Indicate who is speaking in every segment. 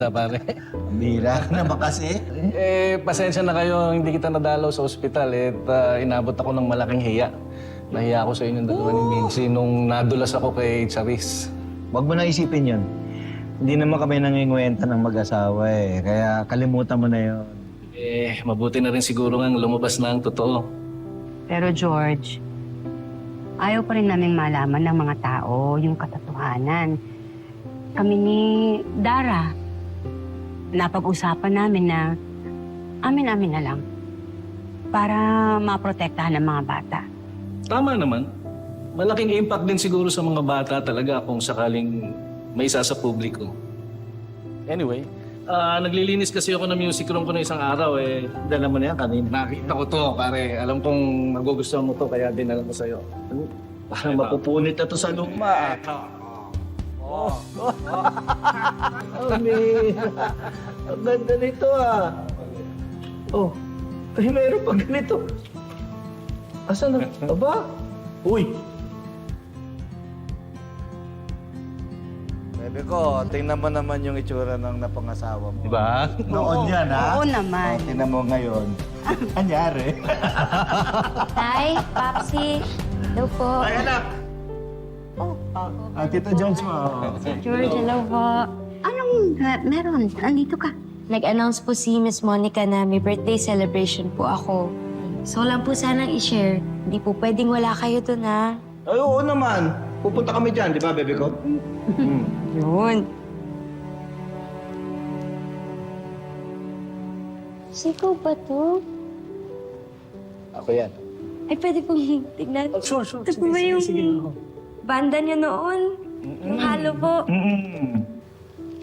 Speaker 1: pare.
Speaker 2: Bira ka naman kasi.
Speaker 1: Pasensya na kayo, hindi kita nadalaw sa ospital. Inabot ako ng malaking hiya. Nahiya ako sa inyong dalawa ni Mincy nung nadulas ako kay Charis.
Speaker 2: Huwag mo na isipin yun. Hindi naman kami nangingwenta ng mag-asawa eh. Kaya kalimutan mo na yun.
Speaker 1: Mabuti na rin siguro nga lumabas na ang totoo.
Speaker 3: Pero George, ayaw pa rin naming malaman ng mga tao yung katotohanan. Kami ni Dara, napag-usapan namin na amin-amin na lang para maprotektahan ng mga bata.
Speaker 1: Tama naman. Malaking impact din siguro sa mga bata talaga kung sakaling may isa sa publiko. Anyway, naglilinis kasi ako ng music room ko na isang araw
Speaker 2: Dala mo na yan kanina.
Speaker 1: nakita ko to, pare. Alam kong magugustuhan mo to, kaya dinala ko sa'yo.
Speaker 2: Parang mapupunit na to sa luma. Oh, Mira. Ang ganda nito ah. Oh, ay meron pa ganito. Asan na? Aba? Uy! Bebe ko, tingnan mo naman yung itsura ng napangasawa mo.
Speaker 1: Diba?
Speaker 2: Noon yan, ha?
Speaker 3: Oo naman.
Speaker 2: Oh, tingnan mo ngayon. Anyari?
Speaker 4: Tay, Papsi, hello po.
Speaker 2: Ay, anak! Tito George mo.
Speaker 4: George, hello po.
Speaker 3: Anong meron? Andito ka.
Speaker 4: Nag-announce po si Miss Monica na may birthday celebration po ako. So lang po sanang i-share. Hindi po pwedeng wala kayo doon, ha?
Speaker 2: Ay, oo naman. Pupunta kami dyan, di ba, bebe ko?
Speaker 4: Yun. Siko ba to?
Speaker 2: Ako yan.
Speaker 4: Ay, pwede pong tignan.
Speaker 2: Sure.
Speaker 4: Ito po ba yung banda niyo noon? Yung halo po.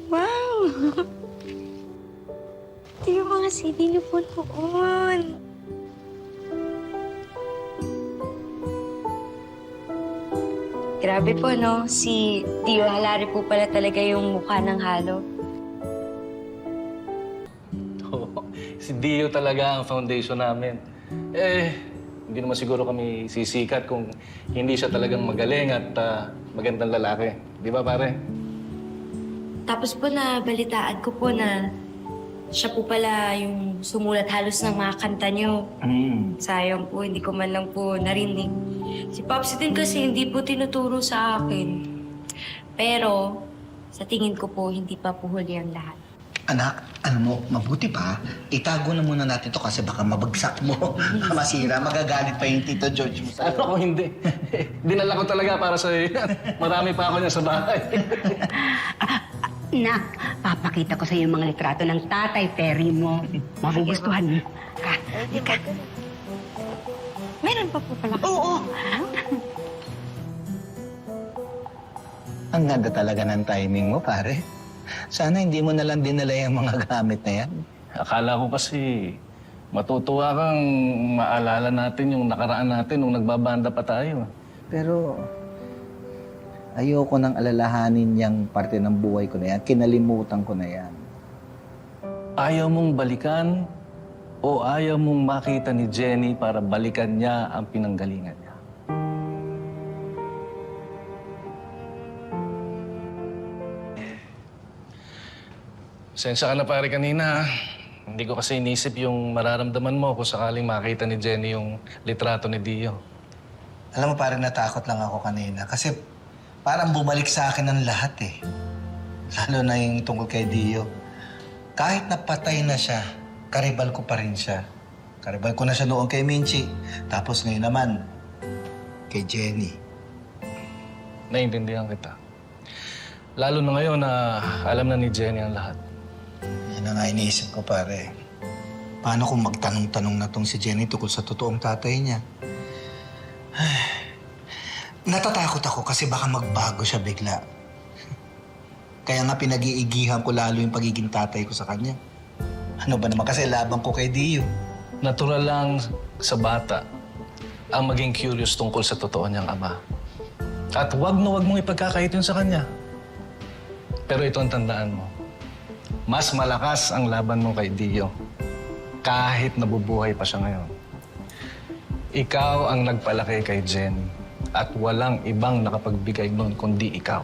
Speaker 4: Wow! Ito yung mga CD niyo po noon. Grabe po, no? Si Tio Halari po pala talaga yung mukha ng halo.
Speaker 1: Si Dio talaga ang foundation namin. Hindi naman siguro kami sisikat kung hindi siya talagang magaling at magandang lalaki. Di ba, pare?
Speaker 4: Tapos po nabalitaan ko po na siya po pala yung sumulat halos ng mga kanta niyo. Sayang po, hindi ko man lang po narinig. Si Popsi din kasi hindi po tinuturo sa akin. Pero sa tingin ko po, hindi pa po huli ang lahat.
Speaker 5: Anak, ano mo, mabuti pa, itago na muna natin to kasi baka mabagsak mo, masira, magagalit pa yung Tito George mo sa'yo.
Speaker 1: Ano kung hindi? Dinala ko talaga para sa iyo. Marami pa ako niya sa bahay.
Speaker 3: Nak, papakita ko sa iyo mga litrato ng Tatay Terry mo. Magugustuhan mo. Ka. Meron pa po pala.
Speaker 5: Oo! Ang ganda talaga ng timing mo, pare. Sana hindi mo na lang dinala yung mga gamit na yan.
Speaker 1: Akala ko kasi matutuwa kang maalala natin yung nakaraan natin nung nagbabanda pa tayo.
Speaker 5: Pero ayoko nang alalahanin yung parte ng buhay ko na yan. Kinalimutan ko na yan.
Speaker 1: Ayaw mong balikan o ayaw mong makita ni Jenny para balikan niya ang pinanggalingan niya? Sensya ka na pare kanina. Hindi ko kasi inisip yung mararamdaman mo kung sakaling makita ni Jenny yung litrato ni Dio.
Speaker 5: Alam mo, parang natakot lang ako kanina kasi parang bumalik sa akin ang lahat eh. Lalo na yung tungkol kay Dio. Kahit napatay na siya, karibal ko pa rin siya. Karibal ko na siya noon kay Minchi. Tapos ngayon naman, kay Jenny.
Speaker 1: Naiintindihan kita. Lalo na ngayon na alam na ni Jenny ang lahat.
Speaker 5: Yan ang nga iniisip ko, pare. Paano kung magtanong-tanong na tong si Jenny tungkol sa totoong tatay niya? Natatakot ako kasi baka magbago siya bigla. Kaya nga pinag-iigihan ko lalo yung pagiging tatay ko sa kanya. Ano ba naman kasi labang ko kay Dio.
Speaker 1: Natural lang sa bata ang maging curious tungkol sa totoo niyang ama. At wag na wag mong ipagkakait yun sa kanya. Pero ito ang tandaan mo. Mas malakas ang laban mo kay Dio kahit nabubuhay pa siya ngayon. Ikaw ang nagpalaki kay Jenny at walang ibang nakapagbigay nun kundi ikaw.